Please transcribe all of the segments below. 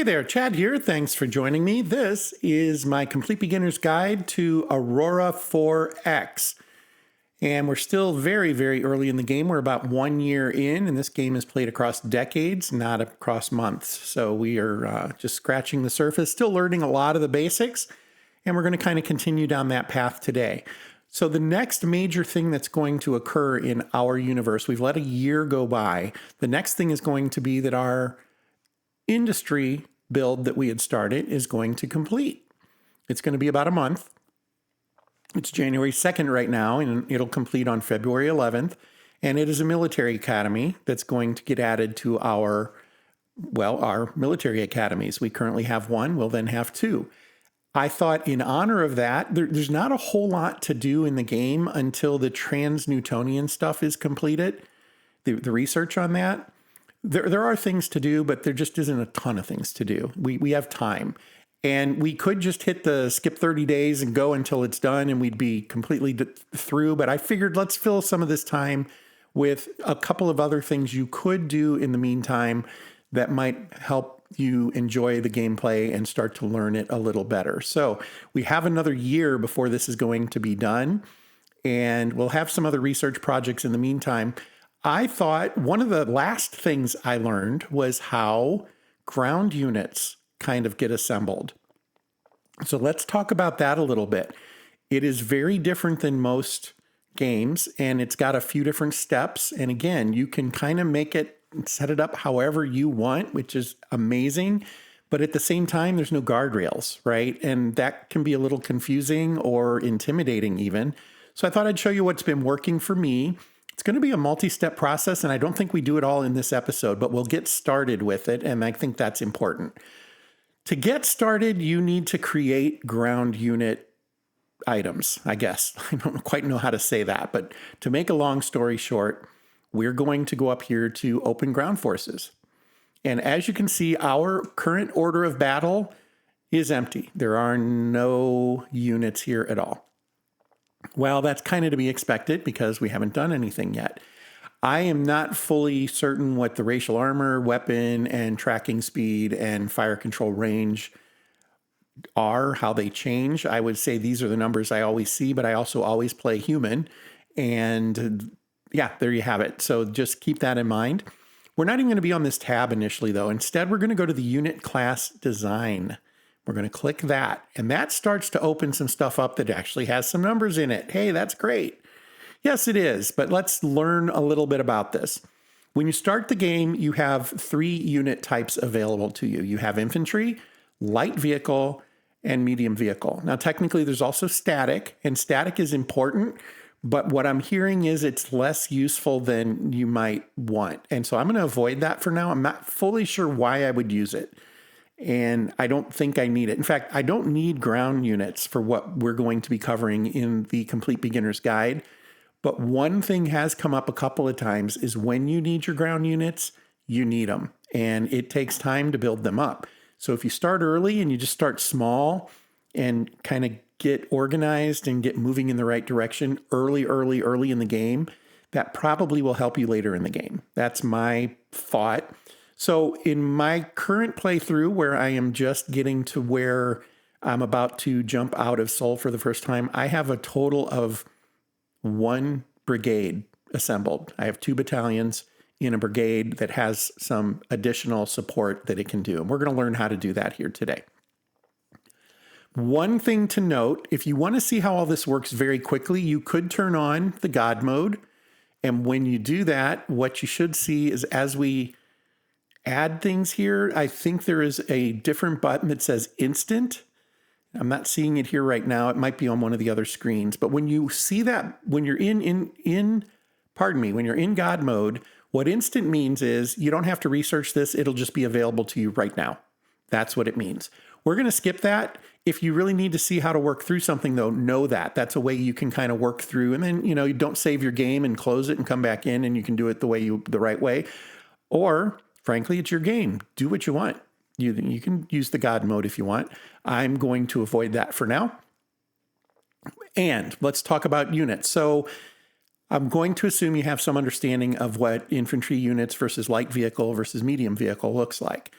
there, Chad here. Thanks for joining me. This is my Complete Beginner's Guide to Aurora 4X. And we're still very, very early in the game. We're about 1 year in, and this game is played across decades, not across months. So we are just scratching the surface, still learning a lot of the basics, and we're going to kind of continue down that path today. So the next major thing that's going to occur in our universe, we've let a year go by. The next thing is going to be that our industry build that we had started is going to complete. It's going to be about a month. It's January 2nd right now, and it'll complete on February 11th. And it is a military academy that's going to get added to our military academies. We currently have one. We'll then have two. I thought in honor of that, there's not a whole lot to do in the game until the trans-Newtonian stuff is completed, the research on that. There are things to do, but there just isn't a ton of things to do. We have time. And we could just hit the skip 30 days and go until it's done and we'd be completely through. But I figured let's fill some of this time with a couple of other things you could do in the meantime that might help you enjoy the gameplay and start to learn it a little better. So we have another year before this is going to be done. And we'll have some other research projects in the meantime. I thought one of the last things I learned was how ground units kind of get assembled. So let's talk about that a little bit. It is very different than most games, and it's got a few different steps. And again, you can kind of make it, set it up however you want, which is amazing. But at the same time, there's no guardrails, right? And that can be a little confusing or intimidating even. So I thought I'd show you what's been working for me. It's going to be a multi-step process, and I don't think we do it all in this episode, but we'll get started with it, and I think that's important. To get started, you need to create ground unit items, I guess. I don't quite know how to say that, but to make a long story short, we're going to go up here to Open Ground Forces. And as you can see, our current order of battle is empty. There are no units here at all. Well, that's kind of to be expected because we haven't done anything yet. I am not fully certain what the racial armor, weapon, and tracking speed and fire control range are, how they change. I would say these are the numbers I always see, but I also always play human. And yeah, there you have it. So just keep that in mind. We're not even going to be on this tab initially, though. Instead, we're going to go to the unit class design. We're going to click that, and that starts to open some stuff up that actually has some numbers in it. Hey, that's great. Yes, it is, but let's learn a little bit about this. When you start the game, you have 3 unit types available to you. You have infantry, light vehicle, and medium vehicle. Now, technically, there's also static, and static is important, but what I'm hearing is it's less useful than you might want. And so I'm going to avoid that for now. I'm not fully sure why I would use it. And I don't think I need it. In fact, I don't need ground units for what we're going to be covering in the Complete Beginner's Guide. But one thing has come up a couple of times is when you need your ground units, you need them. And it takes time to build them up. So if you start early and you just start small and kind of get organized and get moving in the right direction early in the game, that probably will help you later in the game. That's my thought. So in my current playthrough, where I am just getting to where I'm about to jump out of Seoul for the first time, I have a total of 1 brigade assembled. I have 2 battalions in a brigade that has some additional support that it can do. And we're going to learn how to do that here today. One thing to note, if you want to see how all this works very quickly, you could turn on the God mode. And when you do that, what you should see is as we add things here, I think there is a different button that says instant. I'm not seeing it here right now. It might be on one of the other screens. But when you see that, when you're when you're in God mode, what instant means is you don't have to research this. It'll just be available to you right now. That's what it means. We're going to skip that. If you really need to see how to work through something, though, know that. That's a way you can kind of work through. And then, you don't save your game and close it and come back in and you can do it the right way. Or frankly, it's your game. Do what you want. You can use the God mode if you want. I'm going to avoid that for now. And let's talk about units. So I'm going to assume you have some understanding of what infantry units versus light vehicle versus medium vehicle looks like.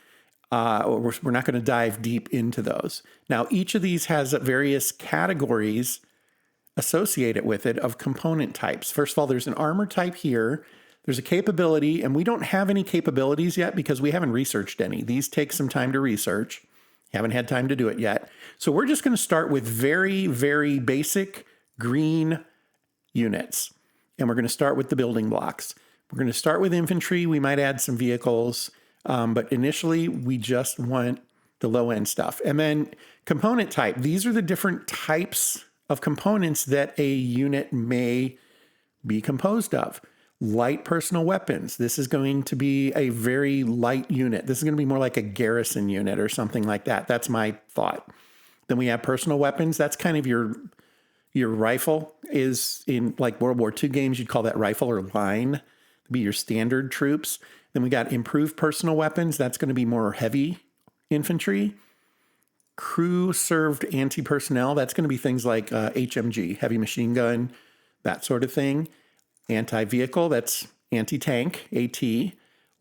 We're not going to dive deep into those. Now, each of these has various categories associated with it of component types. First of all, there's an armor type here. There's a capability, and we don't have any capabilities yet because we haven't researched any. These take some time to research. Haven't had time to do it yet. So we're just going to start with very, very basic green units. And we're going to start with the building blocks. We're going to start with infantry. We might add some vehicles. But initially, we just want the low-end stuff. And then component type. These are the different types of components that a unit may be composed of. Light personal weapons. This is going to be a very light unit. This is going to be more like a garrison unit or something like that. That's my thought. Then we have personal weapons. That's kind of your rifle. Is in like World War II games, you'd call that rifle or line. It'd be your standard troops. Then we got improved personal weapons. That's going to be more heavy infantry. Crew served anti-personnel. That's going to be things like HMG, heavy machine gun, that sort of thing. Anti-vehicle, that's anti-tank, AT.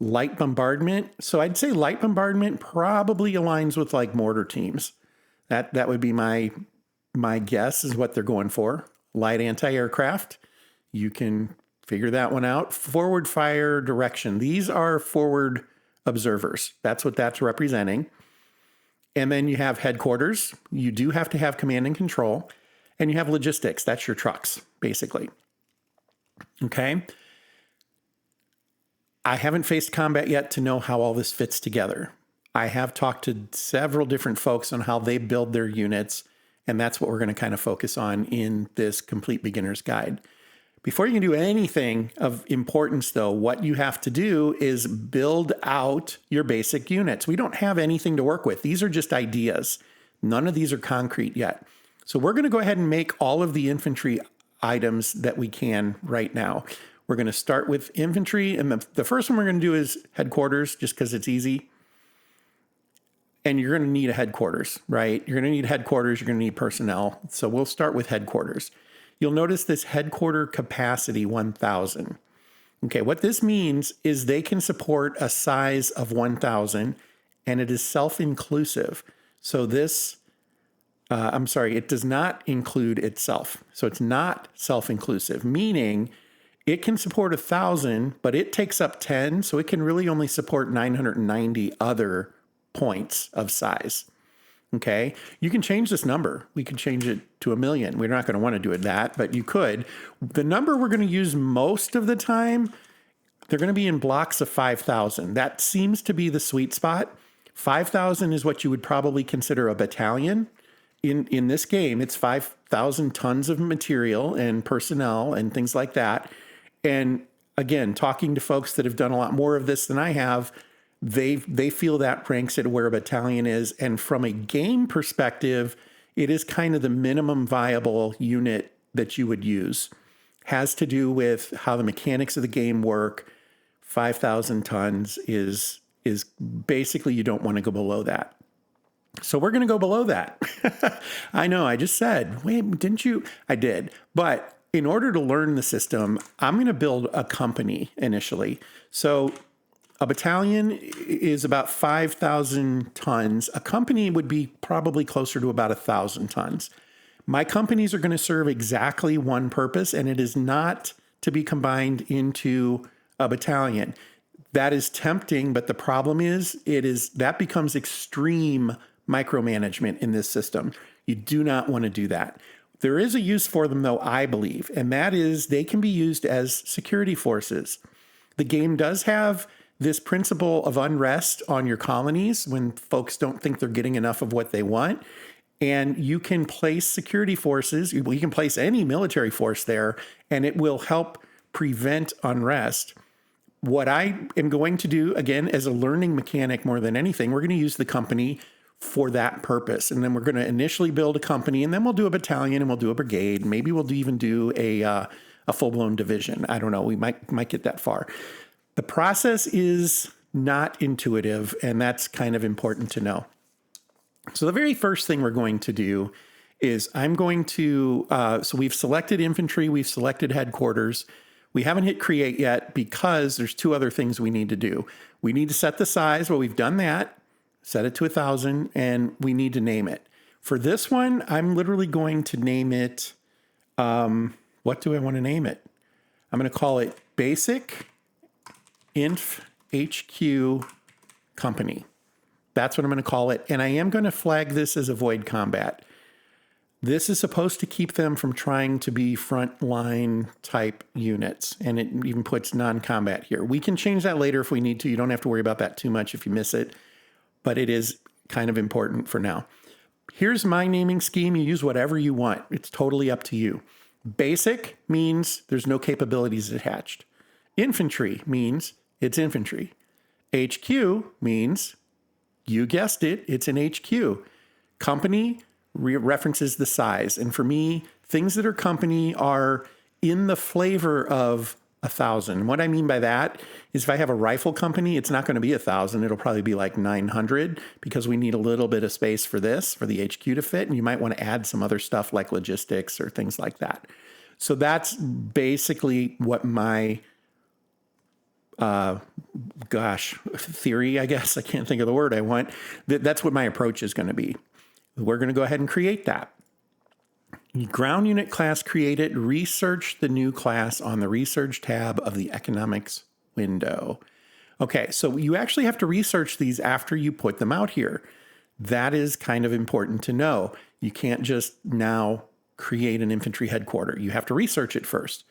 Light bombardment. So I'd say light bombardment probably aligns with like mortar teams. That would be my guess is what they're going for. Light anti-aircraft. You can figure that one out. Forward fire direction. These are forward observers. That's what that's representing. And then you have headquarters. You do have to have command and control. And you have logistics. That's your trucks, basically. Okay. I haven't faced combat yet to know how all this fits together. I have talked to several different folks on how they build their units, and that's what we're going to kind of focus on in this complete beginner's guide. Before you can do anything of importance, though, what you have to do is build out your basic units. We don't have anything to work with. These are just ideas. None of these are concrete yet. So we're going to go ahead and make all of the infantry items that we can right now. We're going to start with infantry, and the first one we're going to do is headquarters, just because it's easy. And you're going to need a headquarters, right? You're going to need headquarters. You're going to need personnel. So we'll start with headquarters. You'll notice this headquarter capacity 1,000. Okay, what this means is they can support a size of 1,000, and it is self-inclusive. So this, it does not include itself. So it's not self-inclusive, meaning it can support 1,000, but it takes up 10, so it can really only support 990 other points of size. Okay, you can change this number. We could change it to 1,000,000. We're not going to want to do it that, but you could. The number we're going to use most of the time, they're going to be in blocks of 5,000. That seems to be the sweet spot. 5,000 is what you would probably consider a battalion. In this game, it's 5,000 tons of material and personnel and things like that. And again, talking to folks that have done a lot more of this than I have, they feel that ranks it where a battalion is. And from a game perspective, it is kind of the minimum viable unit that you would use. Has to do with how the mechanics of the game work. 5,000 tons is basically, you don't want to go below that. So we're going to go below that. I know, I just said, wait, didn't you? I did. But in order to learn the system, I'm going to build a company initially. So a battalion is about 5,000 tons. A company would be probably closer to about 1,000 tons. My companies are going to serve exactly one purpose, and it is not to be combined into a battalion. That is tempting, but the problem is that becomes extreme micromanagement in this system. You do not want to do that. There is a use for them, though, I believe, and that is they can be used as security forces. The game does have this principle of unrest on your colonies when folks don't think they're getting enough of what they want. And you can place security forces, you can place any military force there, and it will help prevent unrest. What I am going to do, again, as a learning mechanic more than anything, we're going to use the company for that purpose. And then we're going to initially build a company, and then we'll do a battalion, and we'll do a brigade. Maybe we'll even do a full-blown division. I don't know. We might get that far. The process is not intuitive, and that's kind of important to know. So the very first thing we're going to do is so we've selected infantry, we've selected headquarters. We haven't hit create yet because there's two other things we need to do. We need to set the size. Well, we've done that. set it to 1,000, and we need to name it. For this one, I'm literally going to name it, what do I want to name it? I'm going to call it Basic Inf HQ Company. That's what I'm going to call it. And I am going to flag this as avoid combat. This is supposed to keep them from trying to be frontline type units. And it even puts non-combat here. We can change that later if we need to. You don't have to worry about that too much if you miss it. But it is kind of important for now. Here's my naming scheme. You use whatever you want. It's totally up to you. Basic means there's no capabilities attached. Infantry means it's infantry. HQ means, you guessed it, it's an HQ. Company references the size. And for me, things that are company are in the flavor of 1,000. What I mean by that is if I have a rifle company, it's not going to be 1,000. It'll probably be like 900 because we need a little bit of space for this, for the HQ to fit. And you might want to add some other stuff like logistics or things like that. So that's basically what my, theory, I guess. I can't think of the word I want. That's what my approach is going to be. We're going to go ahead and create that. Ground unit class created, research the new class on the research tab of the economics window. Okay, so you actually have to research these after you put them out here. That is kind of important to know. You can't just now create an infantry headquarters. You have to research it first.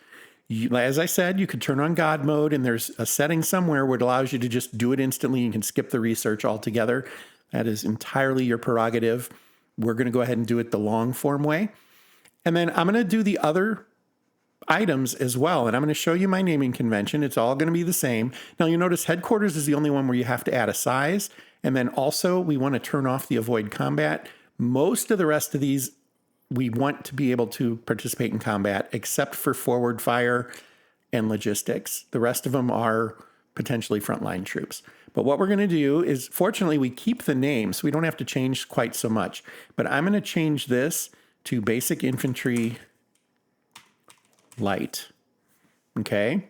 As I said, you could turn on God mode, and there's a setting somewhere where it allows you to just do it instantly. You can skip the research altogether. That is entirely your prerogative. We're going to go ahead and do it the long form way. And then I'm going to do the other items as well. And I'm going to show you my naming convention. It's all going to be the same. Now you'll notice headquarters is the only one where you have to add a size. And then also we want to turn off the avoid combat. Most of the rest of these, we want to be able to participate in combat except for forward fire and logistics. The rest of them are potentially frontline troops. But what we're going to do is, fortunately, we keep the name, so we don't have to change quite so much. But I'm going to change this to Basic Infantry Light. Okay?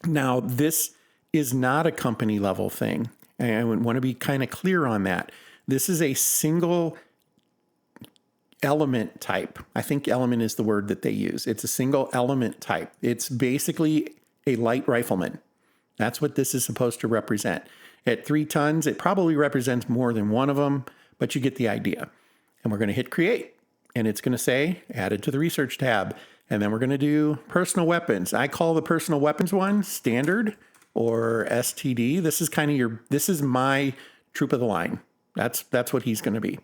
Now, this is not a company level thing. And I want to be kind of clear on that. This is a single element type. I think element is the word that they use. It's a single element type. It's basically a light rifleman. That's what this is supposed to represent. At 3 tons, it probably represents more than one of them, but you get the idea. And we're going to hit create. And it's going to say added to the research tab. And then we're going to do personal weapons. I call the personal weapons one standard or STD. This is kind of this is my troop of the line. That's what he's going to be.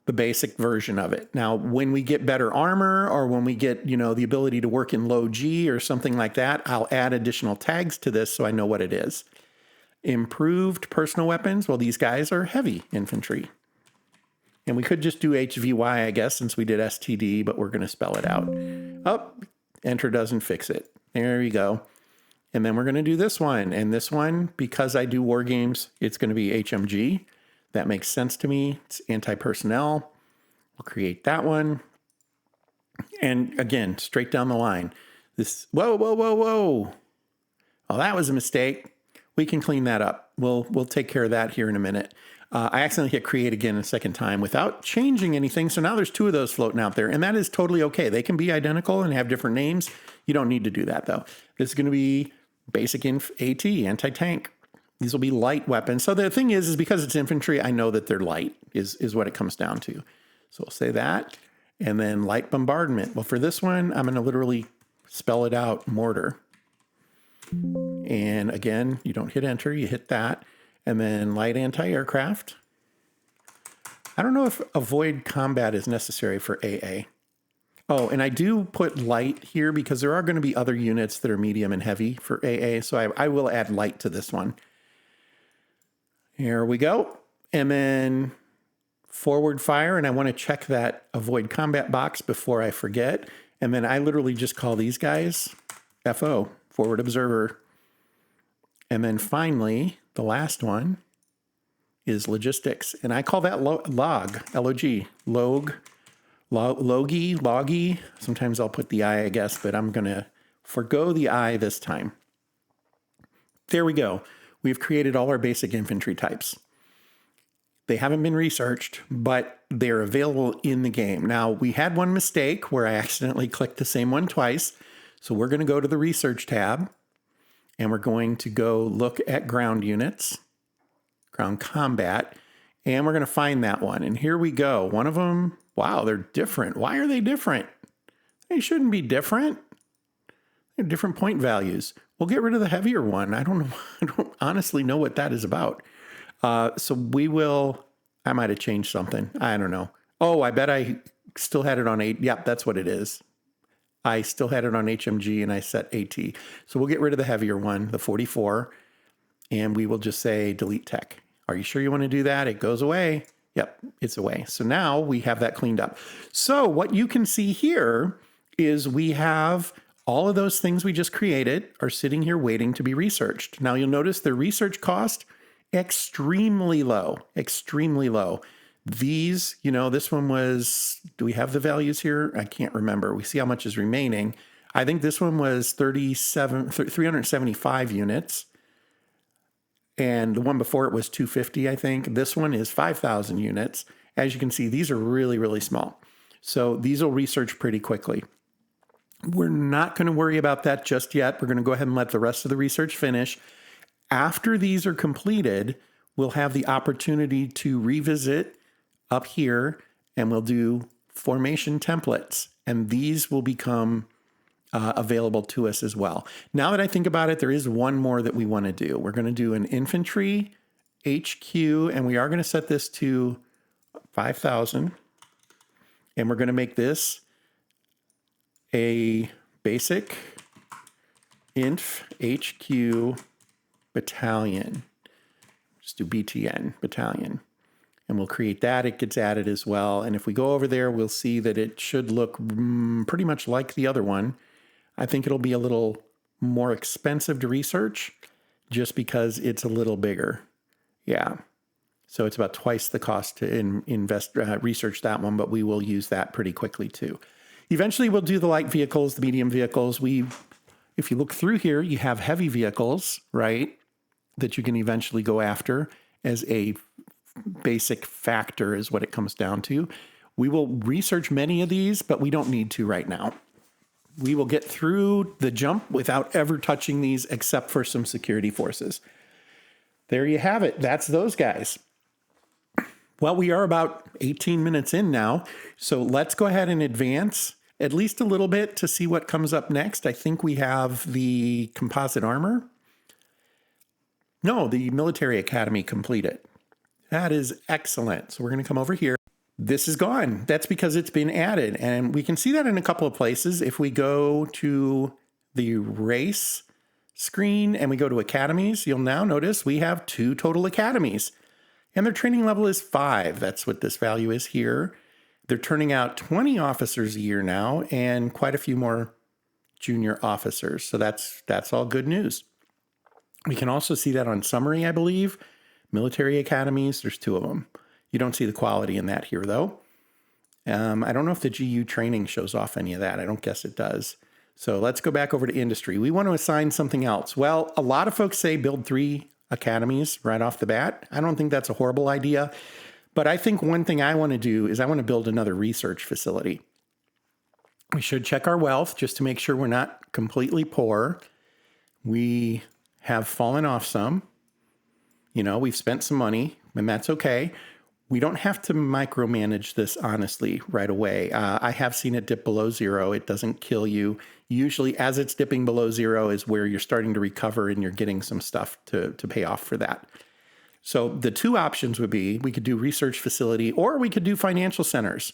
The basic version of it. Now, when we get better armor or when we get, the ability to work in low G or something like that, I'll add additional tags to this so I know what it is. Improved personal weapons. Well, these guys are heavy infantry. And we could just do HVY, I guess, since we did STD, but we're going to spell it out. Oh, enter doesn't fix it. There you go. And then we're going to do this one. And this one, because I do war games, it's going to be HMG. That makes sense to me. It's anti-personnel. We'll create that one. And again, straight down the line. Whoa. Oh, that was a mistake. We can clean that up. We'll take care of that here in a minute. I accidentally hit create again a second time without changing anything. So now there's 2 of those floating out there, and that is totally okay. They can be identical and have different names. You don't need to do that though. This is going to be basic AT, anti-tank. These will be light weapons. So the thing is because it's infantry, I know that they're light is what it comes down to. So we'll say that. And then light bombardment. Well, for this one, I'm going to literally spell it out, mortar. And again, you don't hit enter, you hit that. And then light anti-aircraft. I don't know if avoid combat is necessary for AA. Oh, and I do put light here because there are going to be other units that are medium and heavy for AA. So I will add light to this one. Here we go. And then forward fire. And I want to check that avoid combat box before I forget. And then I literally just call these guys FO, forward observer. And then finally, the last one is logistics. And I call that log, L-O-G, logi. Sometimes I'll put the I guess, but I'm going to forgo the I this time. There we go. We've created all our basic infantry types. They haven't been researched, but they're available in the game. Now, we had one mistake where I accidentally clicked the same one twice. So we're going to go to the research tab, and we're going to go look at ground units, ground combat, and we're going to find that one. And here we go. One of them, wow, they're different. Why are they different? They shouldn't be different. They're different point values. We'll get rid of the heavier one. I don't honestly know what that is about. So we will, I might have changed something. I don't know. Oh, I bet I still had it on 8. Yep, that's what it is. I still had it on HMG and I set AT. So we'll get rid of the heavier one, the 44, and we will just say delete tech. Are you sure you want to do that? It goes away. Yep, it's away. So now we have that cleaned up. So what you can see here is we have all of those things we just created are sitting here waiting to be researched. Now you'll notice the research cost, extremely low, extremely low. These, this one was, do we have the values here? I can't remember. We see how much is remaining. I think this one was 375 units. And the one before it was 250, I think. This one is 5,000 units. As you can see, these are really, really small. So these will research pretty quickly. We're not going to worry about that just yet. We're going to go ahead and let the rest of the research finish. After these are completed, we'll have the opportunity to revisit up here, and we'll do formation templates, and these will become available to us as well. Now that I think about it, there is one more that we want to do. We're going to do an infantry HQ, and we are going to set this to 5,000, and we're going to make this a basic inf HQ battalion. Just do BTN, battalion. And we'll create that. It gets added as well. And if we go over there, we'll see that it should look pretty much like the other one. I think it'll be a little more expensive to research just because it's a little bigger. Yeah. So it's about twice the cost to research that one, but we will use that pretty quickly too. Eventually we'll do the light vehicles, the medium vehicles. If you look through here, you have heavy vehicles, right, that you can eventually go after as a basic factor is what it comes down to. We will research many of these, but we don't need to right now. We will get through the jump without ever touching these except for some security forces. There you have it. That's those guys. Well, we are about 18 minutes in now, so let's go ahead and advance at least a little bit to see what comes up next. I think we have the composite armor. No, the military academy completed. That is excellent. So we're going to come over here. This is gone. That's because it's been added. And we can see that in a couple of places. If we go to the race screen and we go to academies, you'll now notice we have 2 total academies. And their training level is 5. That's what this value is here. They're turning out 20 officers a year now and quite a few more junior officers. So that's all good news. We can also see that on summary, I believe. Military academies, there's 2 of them. You don't see the quality in that here, though. I don't know if the GU training shows off any of that. I don't guess it does. So let's go back over to industry. We want to assign something else. Well, a lot of folks say build 3 academies right off the bat. I don't think that's a horrible idea. But I think one thing I want to do is I want to build another research facility. We should check our wealth just to make sure we're not completely poor. We have fallen off some. We've spent some money, and that's okay. We don't have to micromanage this, honestly, right away. I have seen it dip below 0. It doesn't kill you. Usually, as it's dipping below 0 is where you're starting to recover and you're getting some stuff to pay off for that. So the 2 options would be we could do research facility or we could do financial centers.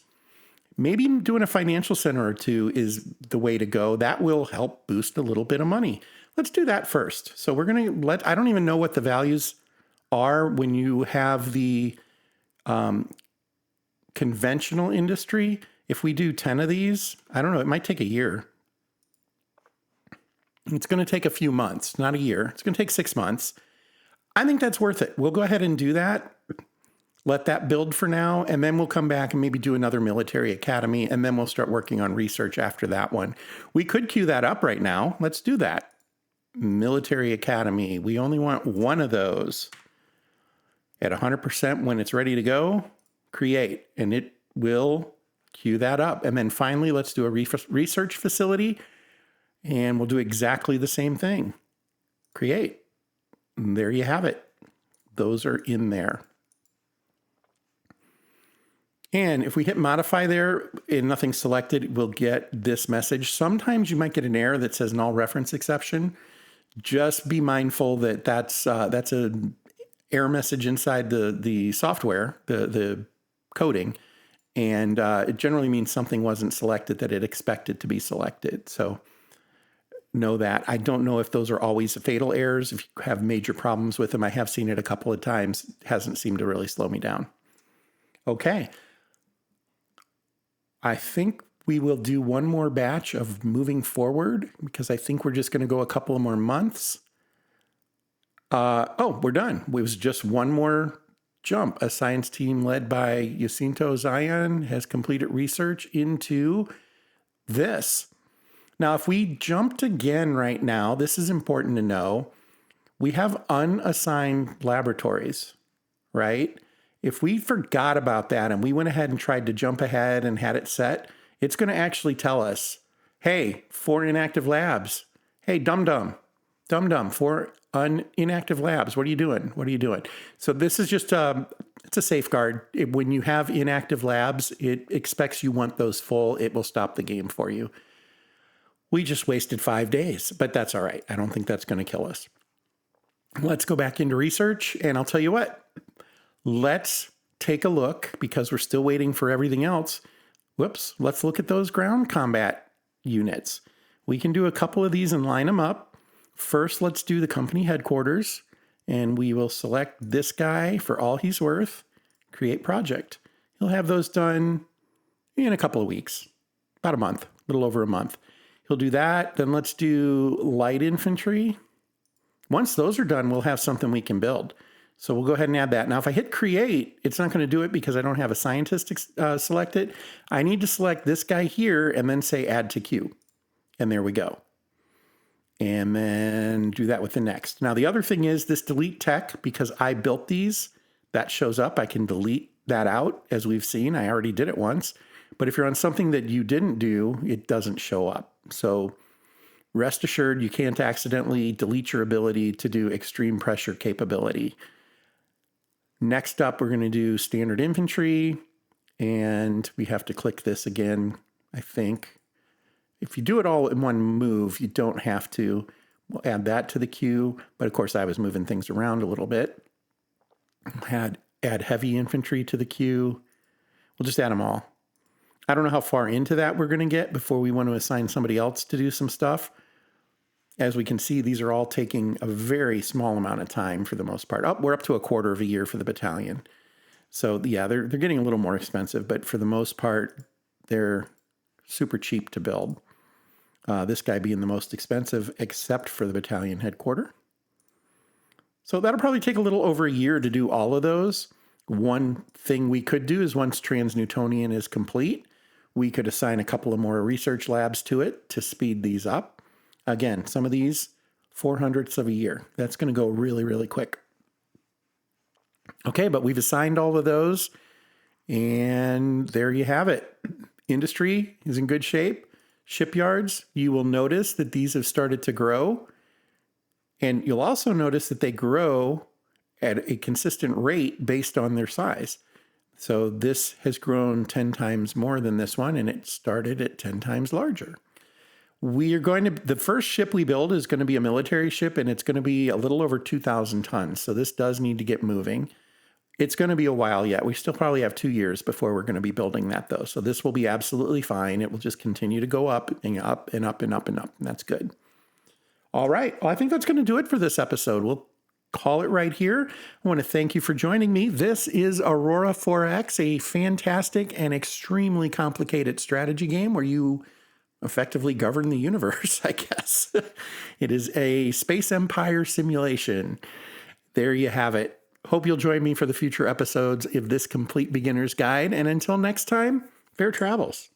Maybe doing a financial center or 2 is the way to go. That will help boost a little bit of money. Let's do that first. So we're going to I don't even know what the values are when you have the conventional industry. If we do 10 of these, I don't know, it might take a year. It's going to take a few months, not a year. It's going to take 6 months. I think that's worth it. We'll go ahead and do that. Let that build for now, and then we'll come back and maybe do another military academy, and then we'll start working on research after that one. We could queue that up right now. Let's do that. Military academy. We only want 1 of those. At 100% when it's ready to go, create, and it will queue that up. And then finally, let's do a research facility, and we'll do exactly the same thing. Create. And there you have it. Those are in there. And if we hit modify there and nothing's selected, we'll get this message. Sometimes you might get an error that says null reference exception. Just be mindful that that's an error message inside the software, the coding. And it generally means something wasn't selected that it expected to be selected. So know that. I don't know if those are always fatal errors. If you have major problems with them, I have seen it a couple of times. It hasn't seemed to really slow me down. Okay. I think we will do one more batch of moving forward because I think we're just going to go a couple of more months. We're done. It was just one more jump. A science team led by Jacinto Zion has completed research into this. Now, if we jumped again right now, this is important to know. We have unassigned laboratories, right? If we forgot about that and we went ahead and tried to jump ahead and had it set, it's going to actually tell us, hey, 4 inactive labs. Hey, dum-dum, 4 inactive labs. What are you doing? What are you doing? So this is just it's a safeguard. When you have inactive labs, it expects you want those full. It will stop the game for you. We just wasted 5 days, but that's all right. I don't think that's going to kill us. Let's go back into research, and I'll tell you what. Let's take a look, because we're still waiting for everything else. Whoops. Let's look at those ground combat units. We can do a couple of these and line them up. First, let's do the company headquarters, and we will select this guy for all he's worth. Create project. He'll have those done in a couple of weeks, about a month, a little over a month. He'll do that. Then let's do light infantry. Once those are done, we'll have something we can build. So we'll go ahead and add that. Now, if I hit create, it's not going to do it because I don't have a scientist selected. I need to select this guy here and then say add to queue. And there we go. And then do that with the next. Now, the other thing is this delete tech, because I built these, that shows up. I can delete that out, as we've seen. I already did it once. But if you're on something that you didn't do, it doesn't show up. So rest assured, you can't accidentally delete your ability to do extreme pressure capability. Next up, we're going to do standard infantry, and we have to click this again, I think. If you do it all in one move, you don't have to. We'll add that to the queue, but of course I was moving things around a little bit. Add heavy infantry to the queue. We'll just add them all. I don't know how far into that we're going to get before we want to assign somebody else to do some stuff. As we can see, these are all taking a very small amount of time for the most part. We're up to a quarter of a year for the battalion. So yeah, they're getting a little more expensive, but for the most part, they're super cheap to build. This guy being the most expensive, except for the battalion headquarters. So that'll probably take a little over a year to do all of those. One thing we could do is once Trans-Newtonian is complete, we could assign a couple of more research labs to it to speed these up. Again, some of these, 0.04 of a year. That's going to go really, really quick. Okay, but we've assigned all of those, and there you have it. Industry is in good shape. Shipyards, you will notice that these have started to grow, and you'll also notice that they grow at a consistent rate based on their size. So this has grown 10 times more than this one, and it started at 10 times larger. The first ship we build is going to be a military ship, and it's going to be a little over 2,000 tons. So this does need to get moving. It's going to be a while yet. We still probably have 2 years before we're going to be building that, though. So this will be absolutely fine. It will just continue to go up and up and up and up and up. And that's good. All right. Well, I think that's going to do it for this episode. We'll call it right here. I want to thank you for joining me. This is Aurora 4X, a fantastic and extremely complicated strategy game where you effectively govern the universe, I guess. It is a space empire simulation. There you have it. Hope you'll join me for the future episodes of this complete beginner's guide. And until next time, fair travels.